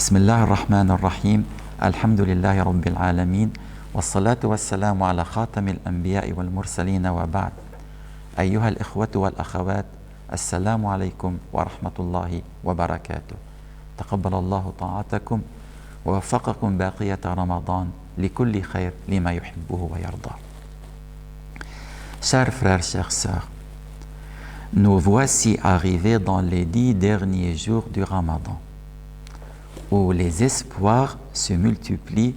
بسم الله الرحمن الرحيم الحمد لله رب العالمين والصلاة والسلام على خاتم الأنبياء والمرسلين وبعد أيها الإخوة والأخوات السلام عليكم ورحمة الله وبركاته تقبل الله طاعتكم ووفقكم باقية رمضان لكل خير لما يحبه ويرضى. Chers frères, chères sœurs, nous voici arrivés dans les 10 derniers jours du Ramadan, où les espoirs se multiplient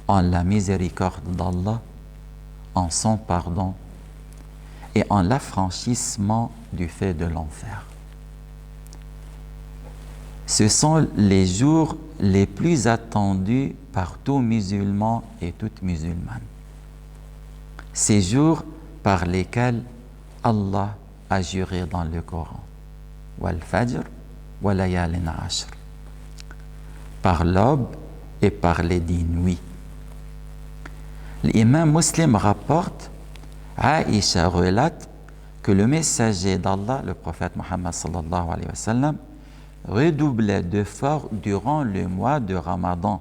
en la miséricorde d'Allah, en son pardon et en l'affranchissement du fait de l'enfer. Ce sont les jours les plus attendus par tout musulman et toute musulmane. Ces jours par lesquels Allah a juré dans le Coran, Wal Fajr wa layalin ashr, par l'aube et par les 10 nuits. L'imam Muslim rapporte, Aïcha relate que le messager d'Allah, le prophète Muhammad sallallahu alayhi wa sallam, redoublait d'efforts durant le mois de Ramadan,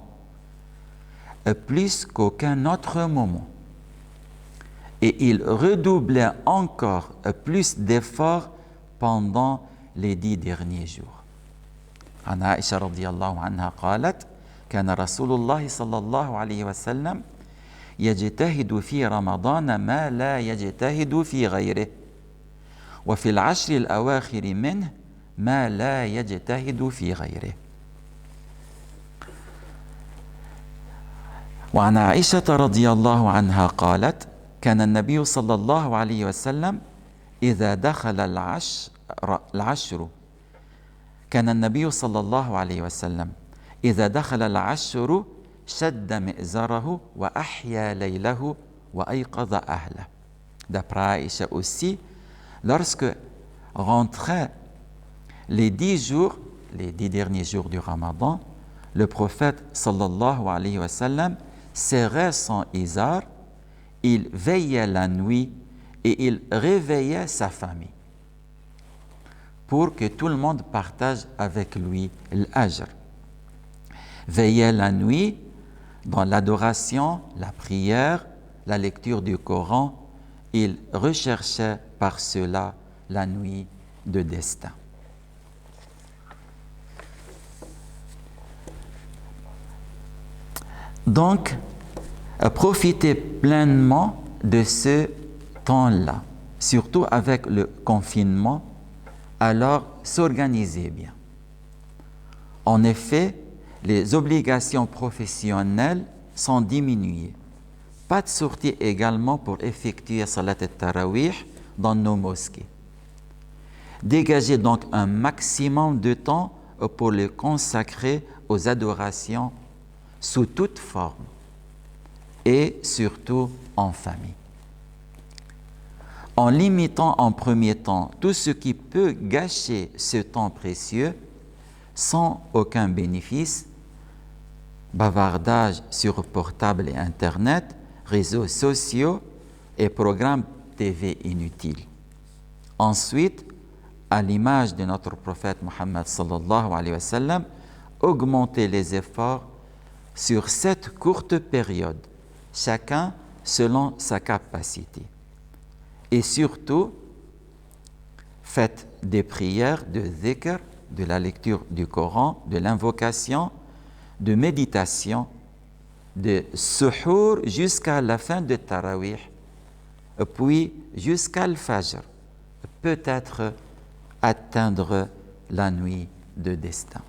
plus qu'aucun autre moment. Et il redoublait encore plus d'efforts pendant les 10 derniers jours. عن عائشة رضي الله عنها قالت كان رسول الله صلى الله عليه وسلم يجتهد في رمضان ما لا يجتهد في غيره وفي العشر الأواخر منه ما لا يجتهد في غيره. وعن عائشة رضي الله عنها قالت كان النبي صلى الله عليه وسلم إذا دخل العشر كان النبي صلى الله عليه وسلم إذا دخل العشر شد مئزره وأحيا ليله وأيقظ أهله. D'après Aïcha aussi, lorsque rentraient les 10 jours, les 10 derniers jours du Ramadan, le prophète sallallahu alayhi wa sallam serrait son izar, il veillait la nuit et il réveillait sa famille pour que tout le monde partage avec lui l'ajr. Veillait la nuit dans l'adoration, la prière, la lecture du Coran, il recherchait par cela la nuit de destin. Donc, profitez pleinement de ce temps-là, surtout avec le confinement, alors s'organisez bien. En effet, les obligations professionnelles sont diminuées. Pas de sortie également pour effectuer Salat al-Tarawih dans nos mosquées. Dégagez donc un maximum de temps pour le consacrer aux adorations sous toute forme et surtout en famille. En limitant en premier temps tout ce qui peut gâcher ce temps précieux sans aucun bénéfice, bavardage sur portable et Internet, réseaux sociaux et programmes TV inutiles. Ensuite, à l'image de notre prophète Muhammad sallallahu alayhi wa sallam, augmenter les efforts sur cette courte période, chacun selon sa capacité. Et surtout, faites des prières de dhikr, de la lecture du Coran, de l'invocation, de méditation, de suhour jusqu'à la fin de Tarawih, puis jusqu'à l'Fajr, peut-être atteindre la nuit de destin.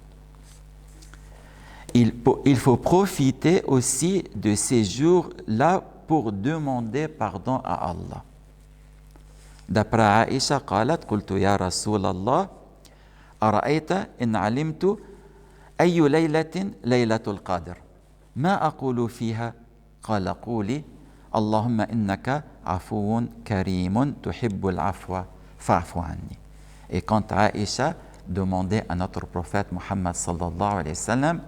Il faut profiter aussi de ces jours-là pour demander pardon à Allah. D'après Aïcha, قالت قلت يا رسول الله أرأيت إن علمت أي ليلة ليلة القدر ما أقول فيها قال قولي اللهم إنك عفو كريم تحب العفو فاعف عني. Et quand Aïcha demandait à notre prophète Muhammad sallallahu alayhi wa sallam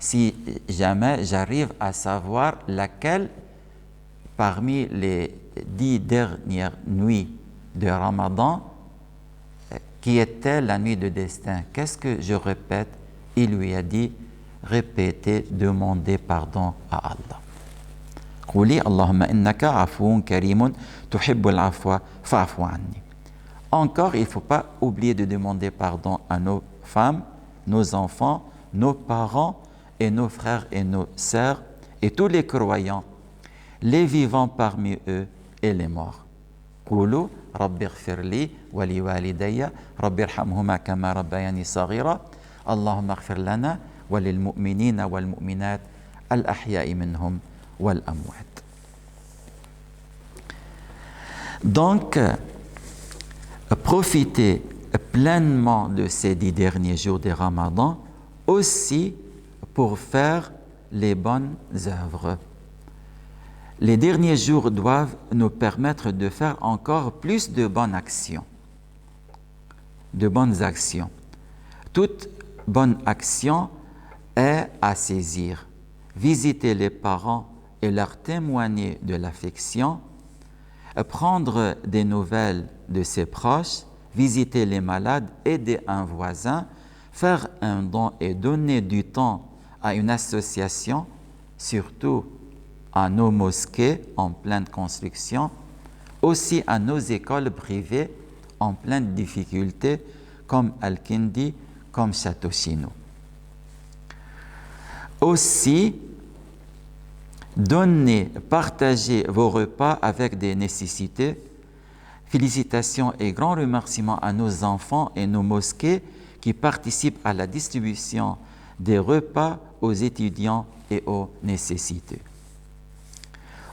si jamais j'arrive à savoir laquelle parmi les 10 dernières nuits de Ramadan qui était la nuit de destin, qu'est-ce que je répète? Il lui a dit répétez, demandez pardon à Allah. قولي اللهم إنك عفو كريم تحب العفو فاعف عني. Encore, il ne faut pas oublier de demander pardon à nos femmes, nos enfants, nos parents et nos frères et nos sœurs et tous les croyants, les vivants parmi eux et les morts. قولوا رب اغفر لي ولوالدي رب ارحمهما كما ربياني صغيرا اللهم اغفر لنا وللمؤمنين والمؤمنات الأحياء منهم والأموات. Donc, profitez pleinement de ces 10 derniers jours de Ramadan aussi pour faire les bonnes œuvres. Les derniers jours doivent nous permettre de faire encore plus de bonnes actions. De bonnes actions. Toute bonne action est à saisir. Visiter les parents et leur témoigner de l'affection, prendre des nouvelles de ses proches, visiter les malades, aider un voisin, faire un don et donner du temps à une association, surtout à nos mosquées en pleine construction, aussi à nos écoles privées en pleine difficulté, comme Al-Kindi, comme Château Chinou. Aussi, donnez, partagez vos repas avec des nécessités. Félicitations et grands remerciements à nos enfants et nos mosquées qui participent à la distribution des repas aux étudiants et aux nécessités.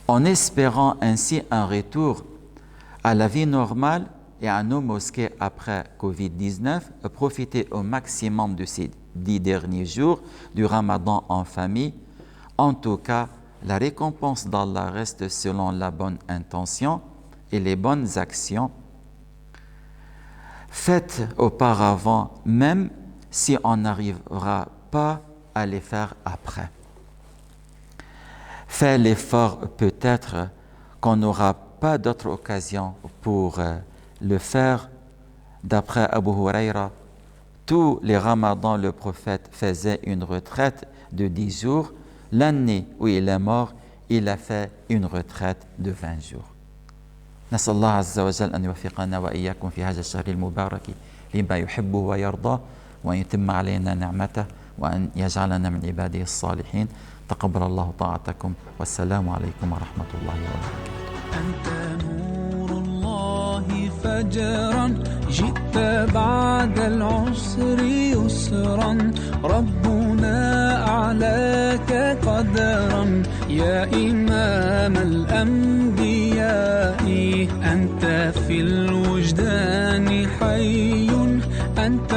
En espérant ainsi un retour à la vie normale et à nos mosquées après Covid-19, profitez au maximum de ces 10 derniers jours du Ramadan en famille. En tout cas, la récompense d'Allah reste selon la bonne intention et les bonnes actions faites auparavant, même si on n'arrivera pas à les faire après. Faites l'effort, peut-être qu'on n'aura pas d'autre occasion pour le faire. D'après Abu Huraira, tous les ramadans, le prophète faisait une retraite de 10 jours. L'année où il est mort, il a fait une retraite de 20 jours. نسأل الله عز وجل أن يوفقنا وإياكم في هذا الشهر المبارك لما يحبه ويرضاه وأن يتم علينا نعمته وأن يجعلنا من عباده الصالحين. تقبل الله طاعتكم والسلام عليكم ورحمة الله وبركاته. أنت نور الله فجرا جئت بعد العسر يسرا ربنا أعلاك قدرا يا إمام الأنبياء أنت في الوجدان حي أنت